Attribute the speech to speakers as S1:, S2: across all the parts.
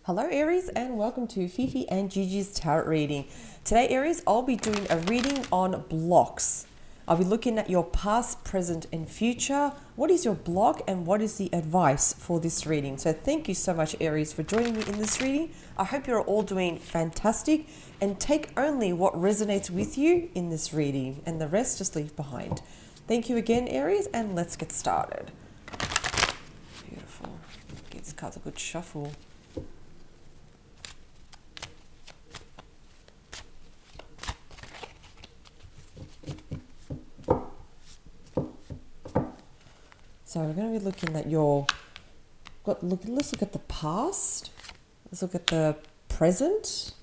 S1: Hello Aries, and welcome to Fifi and Gigi's tarot reading. Today Aries, I'll be doing a reading on blocks. I'll be looking at your past, present and future. What is your block and what is the advice for this reading? So thank you so much Aries for joining me in this reading. I hope you're all doing fantastic and take only what resonates with you in this reading and the rest just leave behind. Thank you again Aries, and let's get started. Beautiful. Give these cards a good shuffle. So we're going to be looking at let's look at the past. Let's look at the present.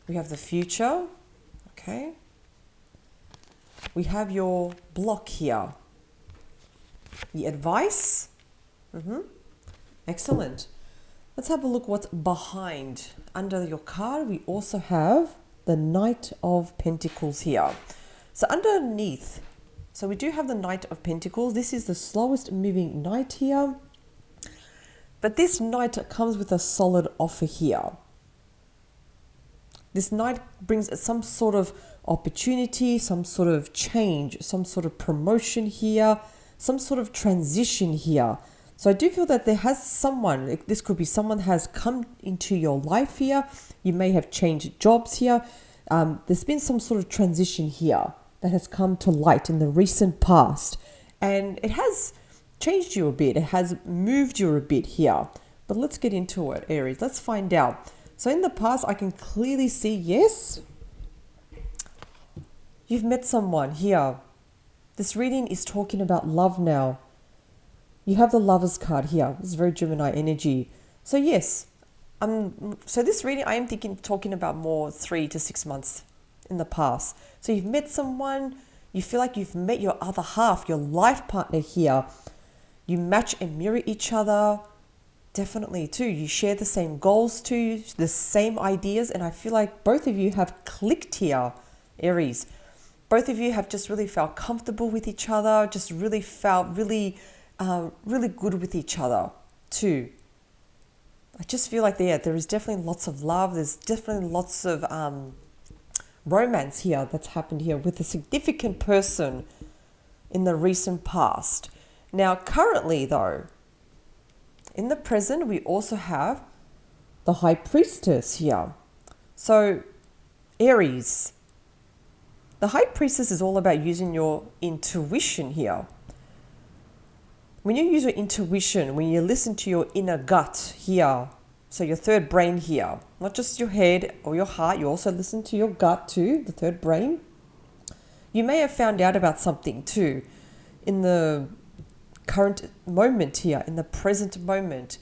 S1: We have the future. Okay. We have your block here. The advice. Excellent. Let's have a look what's behind. Under your card, we also have the Knight of Pentacles here. So underneath, so we do have the Knight of Pentacles. This is the slowest moving knight here. But this knight comes with a solid offer here. This knight brings some sort of opportunity, some sort of change, some sort of promotion here, some sort of transition here. So I do feel that there has someone, this could be someone has come into your life here. You may have changed jobs here. There's been some sort of transition here that has come to light in the recent past. And it has changed you a bit. It has moved you a bit here. But let's get into it, Aries. Let's find out. So in the past, I can clearly see, yes, you've met someone here. This reading is talking about love now. You have the Lover's card here. This is very Gemini energy. So yes, so this reading, I am talking about more 3 to 6 months in the past. So you've met someone, you feel like you've met your other half, your life partner here. You match and mirror each other. Definitely too. You share the same goals too, the same ideas. And I feel like both of you have clicked here, Aries. Both of you have just really felt comfortable with each other, just really felt really good with each other too. I just feel like there is definitely lots of love. There's definitely lots of romance here that's happened here with a significant person in the recent past. Now, currently though, in the present, we also have the High Priestess here. So, Aries, the High Priestess is all about using your intuition here. When you use your intuition, when you listen to your inner gut here, so your third brain here, not just your head or your heart, you also listen to your gut too, the third brain. You may have found out about something too in the current moment here, in the present moment.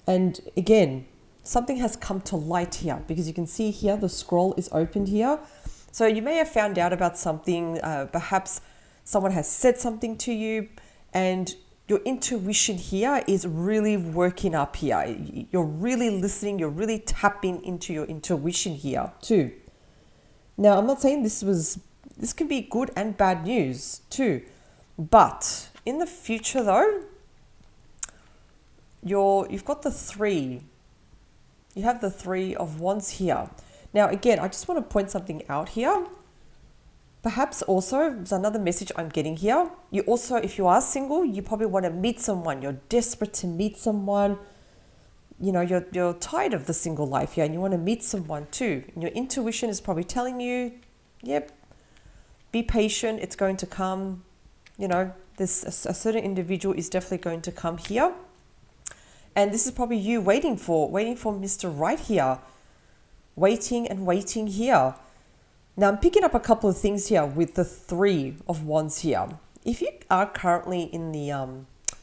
S1: And again, something has come to light here because you can see here the scroll is opened here. So you may have found out about something, perhaps someone has said something to you and your intuition here is really working up here. You're really listening. You're really tapping into your intuition here too. Now, I'm not saying this can be good and bad news too. But in the future though, you've got the 3. You have the 3 of Wands here. Now, again, I just want to point something out here. Perhaps also, there's another message I'm getting here. You also, if you are single, you probably want to meet someone. You're desperate to meet someone. You know, you're tired of the single life here and you want to meet someone too. And your intuition is probably telling you, yep, be patient. It's going to come. You know, a certain individual is definitely going to come here. And this is probably you waiting for Mr. Right here. Waiting and waiting here. Now, I'm picking up a couple of things here with the 3 of Wands here. If you are currently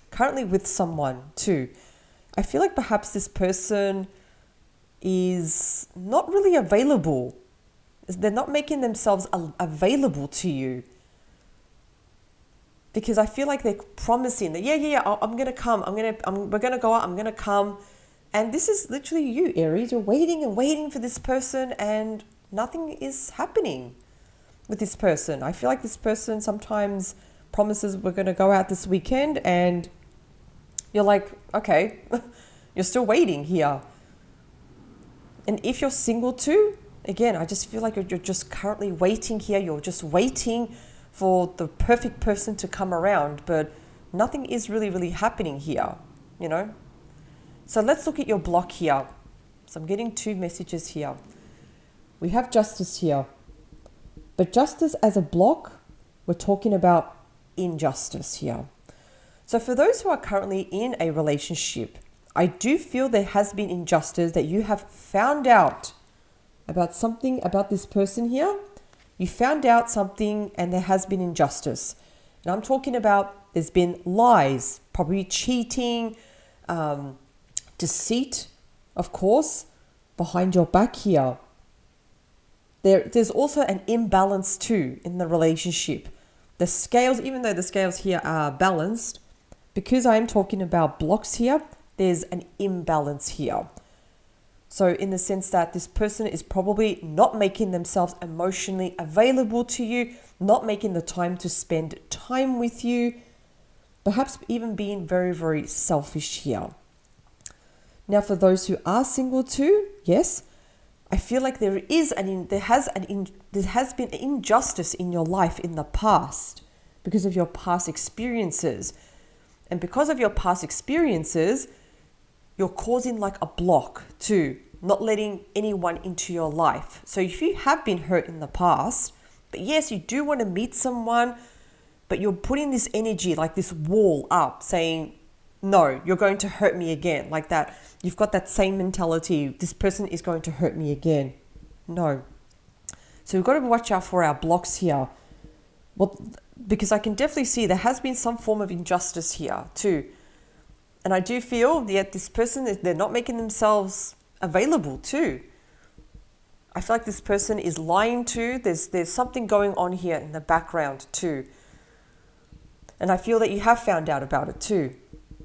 S1: currently with someone too, I feel like perhaps this person is not really available. They're not making themselves available to you. Because I feel like they're promising that, yeah, I'm going to come. We're going to go out. I'm going to come. And this is literally you, Aries. You're waiting and waiting for this person and nothing is happening with this person. I feel like this person sometimes promises we're going to go out this weekend and you're like, okay, you're still waiting here. And if you're single too, again, I just feel like you're just currently waiting here. You're just waiting for the perfect person to come around, but nothing is really happening here, you know? So let's look at your block here. So I'm getting two messages here. We have justice here. But justice as a block, we're talking about injustice here. So for those who are currently in a relationship, I do feel there has been injustice, that you have found out about something about this person here. You found out something and there has been injustice. And I'm talking about there's been lies, probably cheating, deceit, of course, behind your back here. There's also an imbalance too in the relationship. The scales, even though the scales here are balanced, because I am talking about blocks here, there's an imbalance here. So in the sense that this person is probably not making themselves emotionally available to you, not making the time to spend time with you, perhaps even being very selfish here. Now for those who are single too, yes, I feel like there has been injustice in your life in the past because of your past experiences. And because of your past experiences, you're causing like a block too, not letting anyone into your life. So if you have been hurt in the past, but yes, you do want to meet someone, but you're putting this energy, like this wall up saying, no, you're going to hurt me again, like that. You've got that same mentality. This person is going to hurt me again. No. So we've got to watch out for our blocks here. Well, because I can definitely see there has been some form of injustice here too. And I do feel that this person, they're not making themselves available too. I feel like this person is lying too. There's something going on here in the background too. And I feel that you have found out about it too.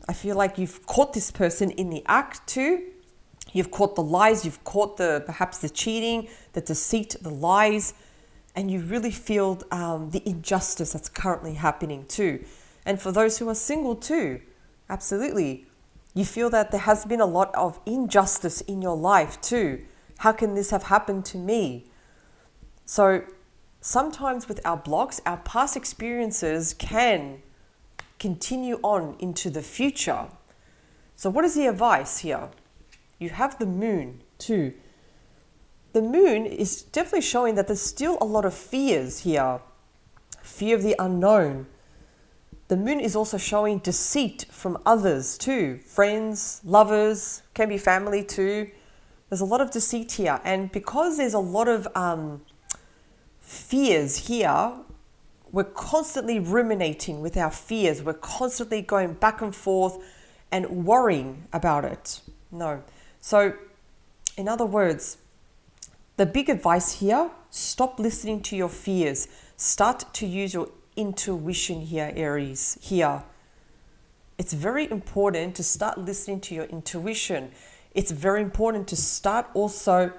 S1: I feel like you've caught this person in the act too. You've caught the lies, you've caught perhaps the cheating, the deceit, the lies, and you really feel the injustice that's currently happening too. And for those who are single too, absolutely. You feel that there has been a lot of injustice in your life too. How can this have happened to me? So sometimes with our blocks, our past experiences can continue on into the future. So what is the advice here? You have the moon too. The moon is definitely showing that there's still a lot of fears here. Fear of the unknown. The moon is also showing deceit from others too. Friends, lovers, can be family too. There's a lot of deceit here. And because there's a lot of fears here, we're constantly ruminating with our fears. We're constantly going back and forth and worrying about it. No. So, in other words, the big advice here, stop listening to your fears. Start to use your intuition here, Aries, here. It's very important to start listening to your intuition. It's very important to start also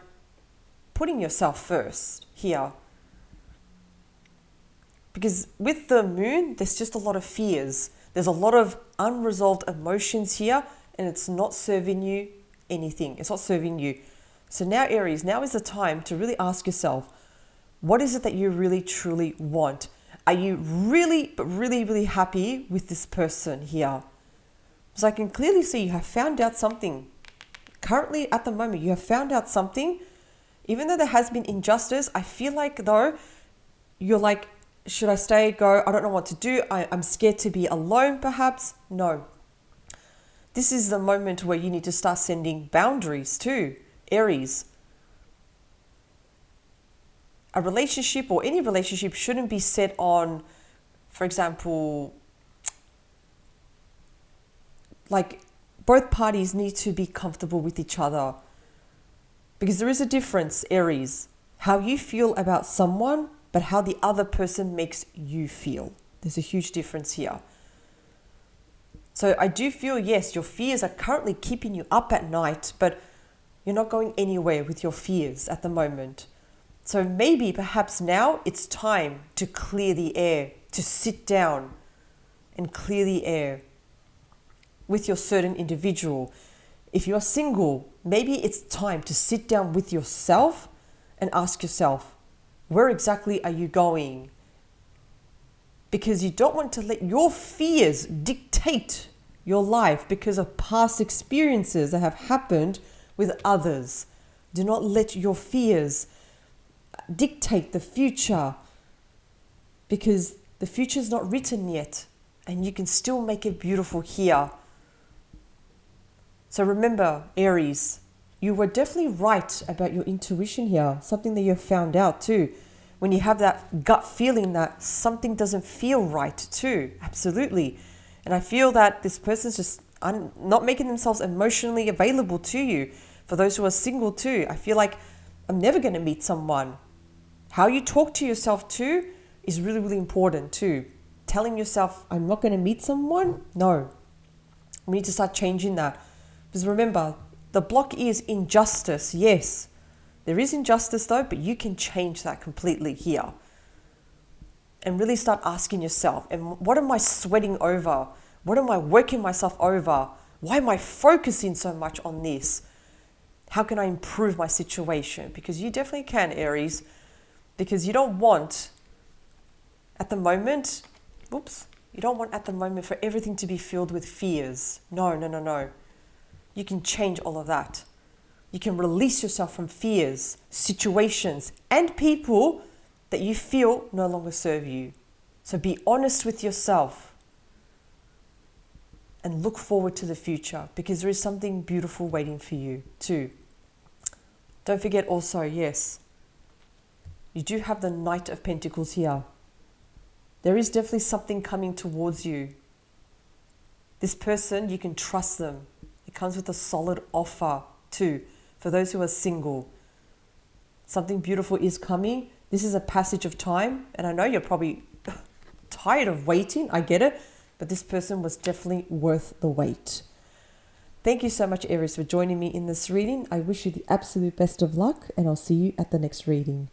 S1: putting yourself first here. Because with the moon, there's just a lot of fears. There's a lot of unresolved emotions here, and it's not serving you anything. It's not serving you. So now, Aries, now is the time to really ask yourself, what is it that you really truly want? Are you really happy with this person here? Because I can clearly see you have found out something. Currently, at the moment, you have found out something. Even though there has been injustice, I feel like though, you're like, should I stay, go? I don't know what to do. I'm scared to be alone, perhaps. No. This is the moment where you need to start sending boundaries too, Aries. A relationship or any relationship shouldn't be set on, for example, like both parties need to be comfortable with each other. Because there is a difference, Aries, how you feel about someone, but how the other person makes you feel. There's a huge difference here. So I do feel, yes, your fears are currently keeping you up at night, but you're not going anywhere with your fears at the moment. So maybe perhaps now it's time to clear the air, to sit down and clear the air with your certain individual. If you're single, maybe it's time to sit down with yourself and ask yourself, where exactly are you going? Because you don't want to let your fears dictate your life because of past experiences that have happened with others. Do not let your fears dictate the future, because the future is not written yet and you can still make it beautiful here. So remember, Aries, you were definitely right about your intuition here, something that you found out too. When you have that gut feeling that something doesn't feel right too, absolutely. And I feel that this person's just not making themselves emotionally available to you. For those who are single too, I feel like I'm never going to meet someone. How you talk to yourself too is really, really important too. Telling yourself, I'm not going to meet someone? No. We need to start changing that. Because remember, the block is injustice. Yes, there is injustice though, but you can change that completely here. And really start asking yourself, and what am I sweating over? What am I working myself over? Why am I focusing so much on this? How can I improve my situation? Because you definitely can, Aries. Because you don't want at the moment, you don't want at the moment for everything to be filled with fears. No, no, no, no. You can change all of that. You can release yourself from fears, situations, and people that you feel no longer serve you. So be honest with yourself and look forward to the future, because there is something beautiful waiting for you too. Don't forget also, yes, you do have the Knight of Pentacles here. There is definitely something coming towards you. This person, you can trust them. It comes with a solid offer too. For those who are single, something beautiful is coming. This is a passage of time. And I know you're probably tired of waiting. I get it. But this person was definitely worth the wait. Thank you so much, Aries, for joining me in this reading. I wish you the absolute best of luck, and I'll see you at the next reading.